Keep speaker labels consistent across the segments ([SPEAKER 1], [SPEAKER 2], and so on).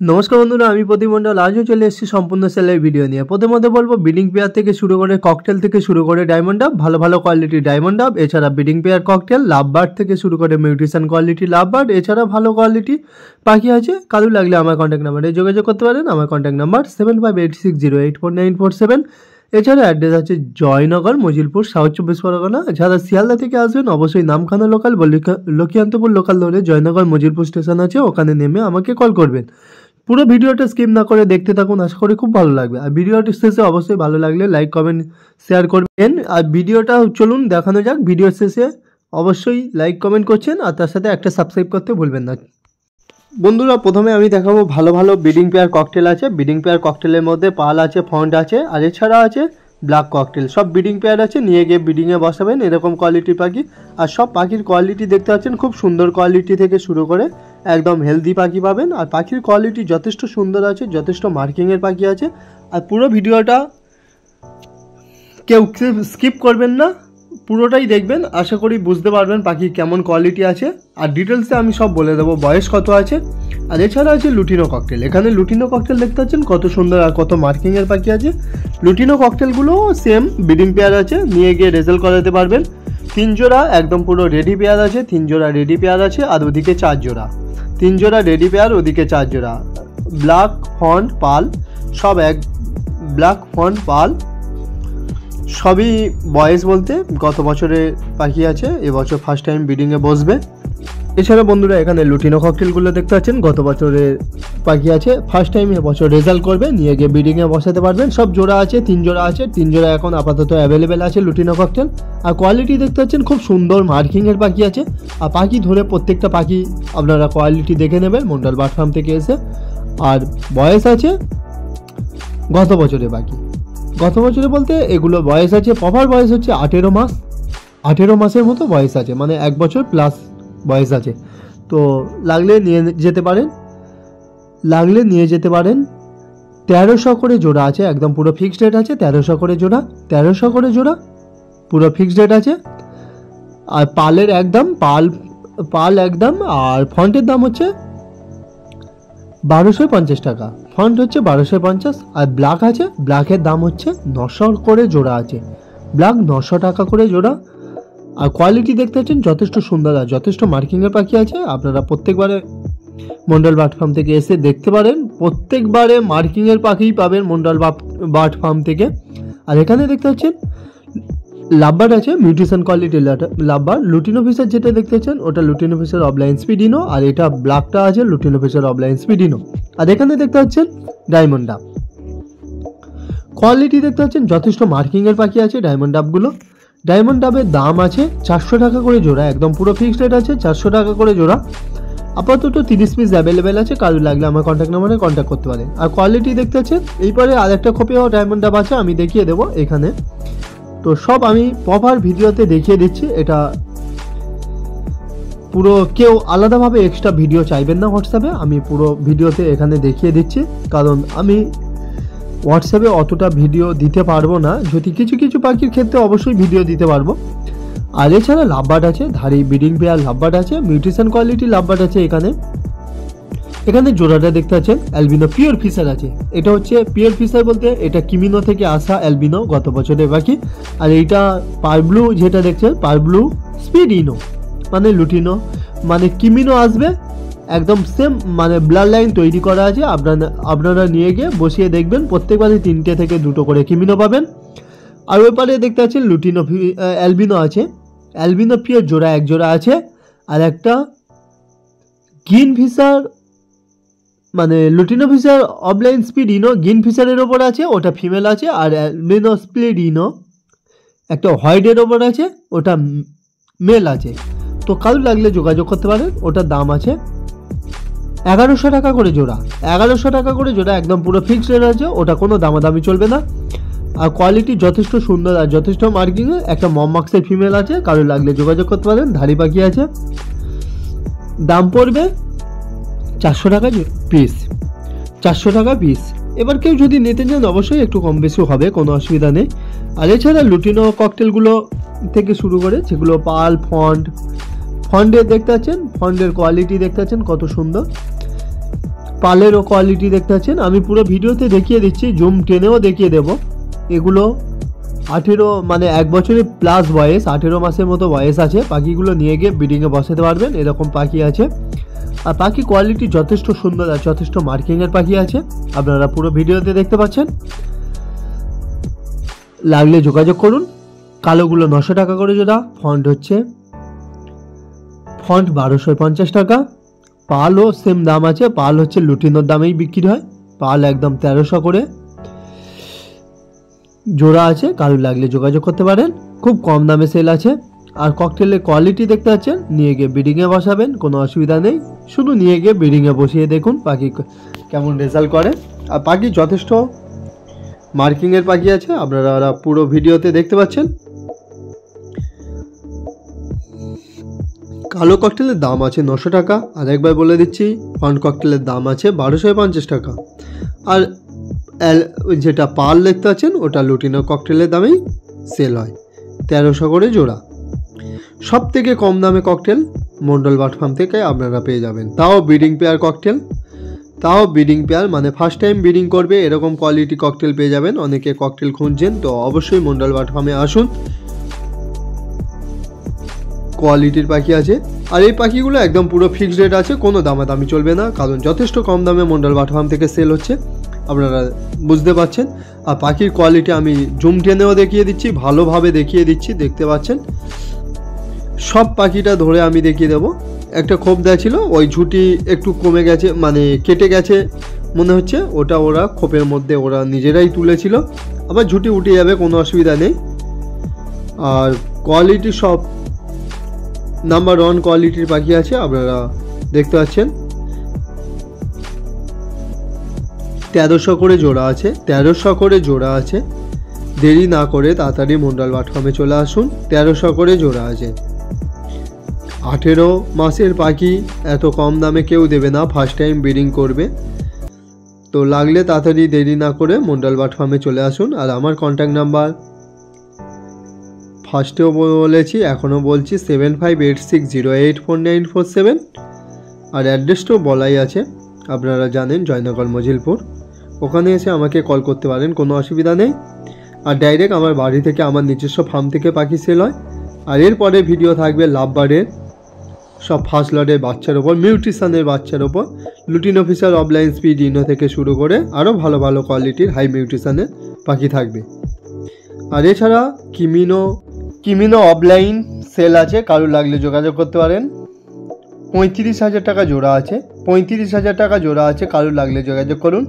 [SPEAKER 1] নমস্কার বন্ধুরা, আমি প্রদীপ মণ্ডল। আজও চলে এসেছি সম্পূর্ণ সেলের ভিডিও নিয়ে। প্রথমত বলবো, বিডিং পেয়ার থেকে শুরু করে ককটেল থেকে শুরু করে ডায়মন্ড ডাব, ভালো ভালো কোয়ালিটির ডায়মন্ড ডাব, এছাড়া breeding pair cocktail, love bird থেকে শুরু করে মিউটেশন কোয়ালিটি লাভ বার্ড, এছাড়া ভালো কোয়ালিটি পাখি আছে। কারো লাগলে আমার কন্ট্যাক্ট নাম্বারে যোগাযোগ করতে পারেন। আমার কন্ট্যাক্ট নাম্বার 7586084947। এছাড়া অ্যাড্রেস আছে জয়নগর, মজিলপুর, সাউথ 24 পরগনা। যারা শিয়ালদা থেকে আসবেন অবশ্যই নামখানা লোকাল লক্ষ্মীকান্তপুর লোকাল ধরে জয়নগর মজিলপুর স্টেশন আছে, ওখানে নেমে আমাকে কল করবেন। পুরো ভিডিওটা স্কিপ না করে দেখতে থাকুন, আশা করি খুব ভালো লাগবে। আর ভিডিওটি শেষে অবশ্যই ভালো লাগলে লাইক কমেন্ট শেয়ার করবেন। আর ভিডিওটা চলুন দেখানো যাক। ভিডিওর শেষে অবশ্যই লাইক কমেন্ট করছেন আর তার সাথে একটা সাবস্ক্রাইব করতে ভুলবেন না। বন্ধুরা, প্রথমে আমি দেখাবো ভালো ভালো বিডিং পেয়ার ককটেল আছে। বিডিং পেয়ার ককটেলের মধ্যে পাল আছে, ফন্ড আছে, আর এছাড়া আছে ব্ল্যাক ককটেল। সব বিডিং পেয়ার আছে, নিয়ে গিয়ে বিডিংয়ে বসাবেন এরকম কোয়ালিটির পাখি। আর সব পাখির কোয়ালিটি দেখতে পাচ্ছেন, খুব সুন্দর কোয়ালিটি থেকে শুরু করে একদম হেলদি পাখি পাবেন। আর পাখির কোয়ালিটি যথেষ্ট সুন্দর আছে, যথেষ্ট মার্কিংয়ের পাখি আছে। আর পুরো ভিডিওটা কেউ স্কিপ করবেন না, পুরোটাই দেখবেন, আশা করি বুঝতে পারবেন পাখির কেমন কোয়ালিটি আছে। আর ডিটেলসে আমি সব বলে দেবো, বয়স কত আছে। আর এছাড়া আছে লুটিনো ককটেল। এখানে লুটিনো ককটেল দেখতে পাচ্ছেন কত সুন্দর আর কত মার্কিংয়ের পাখি আছে। লুটিনো ককটেলগুলো সেম বিডিং পেয়ার আছে, নিয়ে গিয়ে রেজাল্ট করাতে পারবেন। 3 জোড়া একদম পুরো রেডি পেয়ার আছে, 3 জোড়া রেডি পেয়ার আছে, আর ওদিকে 4 জোড়া। 3 জোড়া রেডি পেয়ার, ওদিকে 4 জোড়া। ব্ল্যাক ফন্ট পাল সব এক, ব্ল্যাক ফন্ট পাল সবই বয়স বলতে গত বছরের পাখি আছে, এবছর ফার্স্ট টাইম ব্রিডিংয়ে বসবে। এছাড়া বন্ধুরা, এখানে লুটিনো ককটেলগুলো দেখতে পাচ্ছেন গত বছরের পাখি আছে, ফার্স্ট টাইম এবছর রেজাল্ট করবে, নিয়ে গিয়ে ব্রিডিংয়ে বসাতে পারবেন। সব জোড়া আছে, 3 জোড়া আছে, 3 জোড়া এখন আপাতত অ্যাভেলেবেল আছে লুটিনো ককটেল। আর কোয়ালিটি দেখতে পাচ্ছেন খুব সুন্দর মার্কিংয়ের পাখি আছে। আর পাখি ধরে প্রত্যেকটা পাখি আপনারা কোয়ালিটি দেখে নেবেন মন্ডল বার্ড ফার্ম থেকে এসে। আর বয়স আছে গত বছরের পাখি, গত বছরে বলতে এগুলো বয়স আছে, প্রপার বয়স হচ্ছে 18 মাস, 18 মাসের মতো বয়স আছে, মানে 1 বছর প্লাস বয়স আছে। তো লাগলে নিয়ে যেতে পারেন, 1300 করে জোড়া আছে, একদম পুরো ফিক্সড রেট আছে। 1300 করে জোড়া, 1300 করে জোড়া পুরো ফিক্সড রেট আছে। আর পালের একদম পাল একদম। আর ফন্টের দাম হচ্ছে 1250 টাকা, ফন্ট হচ্ছে 1250। আর ব্ল্যাক আছে, ব্ল্যাকের দাম হচ্ছে 900 করে জোড়া আছে, ব্ল্যাক 900 টাকা করে জোড়া। আর কোয়ালিটি দেখতে পাচ্ছেন যথেষ্ট সুন্দর আর যথেষ্ট মার্কিংয়ের পাখি আছে। আপনারা প্রত্যেকবারে মন্ডল বার্ড ফার্ম থেকে এসে দেখতে পারেন, প্রত্যেকবারে মার্কিংয়ের পাখিই পাবেন মন্ডল বার্ড ফার্ম থেকে। আর এখানে দেখতে পাচ্ছেন লাভবার্ড আছে, mutation quality lovebird. Lutino fisher যেটা দেখতে পাচ্ছেন ওটা লুটিনো ফিশার অফলাইন স্পিডিনো, আর এটা ব্ল্যাকটা আছে লুটিনো ফিশার অফলাইন স্পিডিনো। আর এখানে দেখতে পাচ্ছেন ডায়মন্ড ডাব, কোয়ালিটি দেখতে পাচ্ছেন যথেষ্ট মার্কিংয়ের পাখি আছে ডায়মন্ড ডাবগুলো। ডায়মন্ড ডাবের দাম আছে 400 টাকা করে জোড়া, একদম পুরো ফিক্সড রেট আছে, 400 টাকা করে জোড়া। আপাতত 30 পিস অ্যাভেলেবেল আছে, কারো লাগলে আমার কন্ট্যাক্ট নাম্বারে কন্ট্যাক্ট করতে পারেন। আর কোয়ালিটি দেখতে পাচ্ছেন, এইবারে আরেকটা খোপেও ডায়মন্ড ডাব আছে, আমি দেখিয়ে দেবো এখানে। তো সব আমি প্রপার ভিডিওতে দেখিয়ে দিচ্ছি, এটা পুরো কেউ আলাদাভাবে এক্সট্রা ভিডিও চাইবেন না হোয়াটসঅ্যাপে, আমি পুরো ভিডিওতে এখানে দেখিয়ে দিচ্ছি। কারণ আমি হোয়াটসঅ্যাপে অতটা ভিডিও দিতে পারবো না, যদি কিছু কিছু পাখির ক্ষেত্রে অবশ্যই ভিডিও দিতে পারবো। আর এছাড়া লাভবার্ড আছে, ধারি ব্রিডিং পেয়ার লাভবার্ড আছে, মিউটেশন কোয়ালিটি লাভবার্ড আছে। এখানে জোড়াটা দেখতে পাচ্ছেন অ্যালবিনো পিওর ফিশার আছে। এটা হচ্ছে পিওর ফিশার বলতে এটা কিমিনো থেকে আসা অ্যালবিনো, গত বছরের পাখি। আর এইটা পারব্লু যেটা দেখছেন, পারব্লু স্পিডিনো, মানে লুটিনো মানে কিমিনো আসবে, একদম সেম, মানে ব্লাড লাইন তৈরি করা আছে। আপনারা নিয়ে গিয়ে বসিয়ে দেখবেন, প্রত্যেকবারই 3টে থেকে 2টো করে কিমিনো পাবেন। আর ওই পারে দেখতে পাচ্ছেন লুটিনো অ্যালবিনো আছে, অ্যালবিনো পিওর জোড়া 1 জোড়া আছে। আর একটা গ্রিন ফিশার, মানে লুটিনো ফিশার অফলাইন স্পিডিনো গ্রিন ফিশারের ওপর আছে, ওটা ফিমেল আছে। আর অ্যালবিনো স্পিডিনো একটা হোয়াইটের ওপর আছে, ওটা মেল আছে। তো কারো লাগলে যোগাযোগ করতে পারেন, ওটার দাম আছে 1100 টাকা করে জোড়া, 1100 টাকা করে জোড়া, একদম পুরো ফিক্সড রেট আছে, ওটা কোনো দামাদামি চলবে না। আর কোয়ালিটি যথেষ্ট সুন্দর আর যথেষ্ট মার্কিং। একটা মমমাক্সের ফিমেল আছে, কারো লাগলে যোগাযোগ করতে পারেন। ধারি পাখি আছে, দাম পড়বে 400 টাকা পিস, 400 টাকা পিস। এবার কেউ যদি নিতে চান অবশ্যই একটু কম বেশি হবে, কোনো অসুবিধা নেই। আর এছাড়া লুটিনো ককটেলগুলো থেকে শুরু করে যেগুলো পাল ফন্ডের দেখতে পাচ্ছেন, ফন্ডের কোয়ালিটি দেখতে পাচ্ছেন কত সুন্দর। পালেরও কোয়ালিটি দেখতে পাচ্ছেন, আমি পুরো ভিডিওতে দেখিয়ে দিচ্ছি, জুম টেনেও দেখিয়ে দেব। এগুলো 18 মানে 1 বছরের প্লাস বয়স, 18 মাসের মতো বয়স আছে। পাখিগুলো নিয়ে গিয়ে ব্রিডিংয়ে বসাতে পারবেন, এরকম পাখি আছে। আর পাখি কোয়ালিটি যথেষ্ট সুন্দর আর যথেষ্ট মার্কিংয়ের পাখি আছে, আপনারা পুরো ভিডিওতে দেখতে পাচ্ছেন। লাগলে যোগাযোগ করুন। কালোগুলো 900 টাকা করে জোড়া, ফন্ট 1250 টাকা। পালও সেম দাম আছে, পাল হচ্ছে লুটিনোর দামেই বিক্রি হয়, পাল একদম 1300 করে জোড়া আছে, কারো লাগলে যোগাযোগ করতে পারেন, খুব কম দামে সেল আছে। আর ককটেলের কোয়ালিটি দেখতে পাচ্ছেন, নিয়ে গিয়ে ব্রিডিংয়ে বসাবেন, কোনো অসুবিধা নেই, শুধু নিয়ে গিয়ে ব্রিডিংয়ে বসিয়ে দেখুন পাখি কেমন রেজাল্ট করে। আর পাখি যথেষ্ট মার্কিংয়ের পাখি আছে, আপনারা পুরো ভিডিওতে দেখতে পাচ্ছেন। কালো ককটেলের দাম আছে 900 টাকা, আর একবার বলে দিচ্ছি ফন্ট ককটেলের দাম আছে 1250 টাকা। আর যেটা পাল দেখতে পাচ্ছেন ওটা লুটিনো ককটেলের দামেই সেল হয়, 1300 করে জোড়া। সব থেকে কম দামে ককটেল মন্ডল বার্ড ফার্ম থেকে আপনারা পেয়ে যাবেন, তাও ব্রিডিং পেয়ার ককটেল, তাও ব্রিডিং পেয়ার মানে ফার্স্ট টাইম ব্রিডিং করবে এরকম কোয়ালিটি ককটেল পেয়ে যাবেন। অনেকে ককটেল খুঁজছেন তো অবশ্যই মন্ডল বার্ড ফার্মে আসুন, কোয়ালিটির পাখি আছে। আর এই পাখিগুলো একদম পুরো ফিক্সড রেট আছে, কোনো দামাদামি চলবে না, কারণ যথেষ্ট কম দামে মন্ডল বার্ড ফার্ম থেকে সেল হচ্ছে, আপনারা বুঝতে পারছেন। আর পাখির কোয়ালিটি আমি জুম টেনেও দেখিয়ে দিচ্ছি, ভালোভাবে দেখিয়ে দিচ্ছি, দেখতে পাচ্ছেন। সব পাখিটা ধরে আমি দেখিয়ে দেবো। একটা খোপ দেওয়া ছিল, ওই ঝুঁটি একটু কমে গেছে, মানে কেটে গেছে মনে হচ্ছে, ওটা ওরা খোপের মধ্যে ওরা নিজেরাই তুলেছিল, আবার ঝুঁটি উঠে যাবে, কোনো অসুবিধা নেই। আর কোয়ালিটি সব নাম্বার 1 কোয়ালিটির পাখি আছে, আপনারা দেখতে পাচ্ছেন। 1300 করে জোড়া আছে, 1300 করে জোড়া আছে। দেরি না করে তাড়াতাড়ি মন্ডল বার্ড ফার্মে চলে আসুন, 1300 করে জোড়া আছে। 18 মাসের পাখি এত কম দামে কেউ দেবে না, ফার্স্ট টাইম ব্রিডিং করবে, তো লাগলে তাড়াতাড়ি দেরি না করে মন্ডল বার্ড ফার্মে চলে আসুন। আর আমার কন্ট্যাক্ট নাম্বার ফার্স্টেও বলেছি, এখনও বলছি, 7586084947। আর অ্যাড্রেসটাও বলাই আছে, আপনারা জানেন জয়নগর মজিলপুর, ওখানে এসে আমাকে কল করতে পারেন, কোনো অসুবিধা নেই। আর ডাইরেক্ট আমার বাড়ি থেকে আমার নিজস্ব ফার্ম থেকে পাখি সেল হয়। আর এরপরে ভিডিও থাকবে লাভ বার্ডের সব ফার্স্ট লটের বাচ্চার ওপর, মিউট্রিশনের বাচ্চার ওপর, লুটিন অফিসার অফলাইন স্পিড ইনো থেকে শুরু করে আরও ভালো ভালো কোয়ালিটির হাই মিউট্রিশনের পাখি থাকবে। আর এছাড়া কিমিনো অফলাইন সেল আছে, কারো লাগলে যোগাযোগ করতে পারেন। 35,000 টাকা জোড়া আছে, 35,000 টাকা জোড়া আছে, কারো লাগলে যোগাযোগ করুন।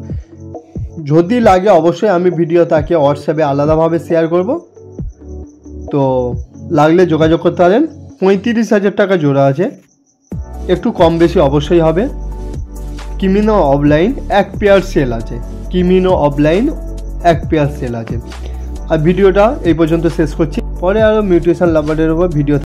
[SPEAKER 1] যদি লাগে অবশ্যই আমি ভিডিও তাকে হোয়াটসঅ্যাপে আলাদাভাবে শেয়ার করব, তো লাগলে যোগাযোগ করতে পারেন। 35,000 টাকা জোড়া আছে, একটু কম বেশি অবশ্যই হবে। কিমিনো অফলাইন 1 পেয়ার সেল আছে, কিমিনো অফলাইন 1 পেয়ার সেল আছে। আর ভিডিওটা এই পর্যন্ত শেষ করছি, পরে আরও মিউটেশন লাভারের উপর ভিডিও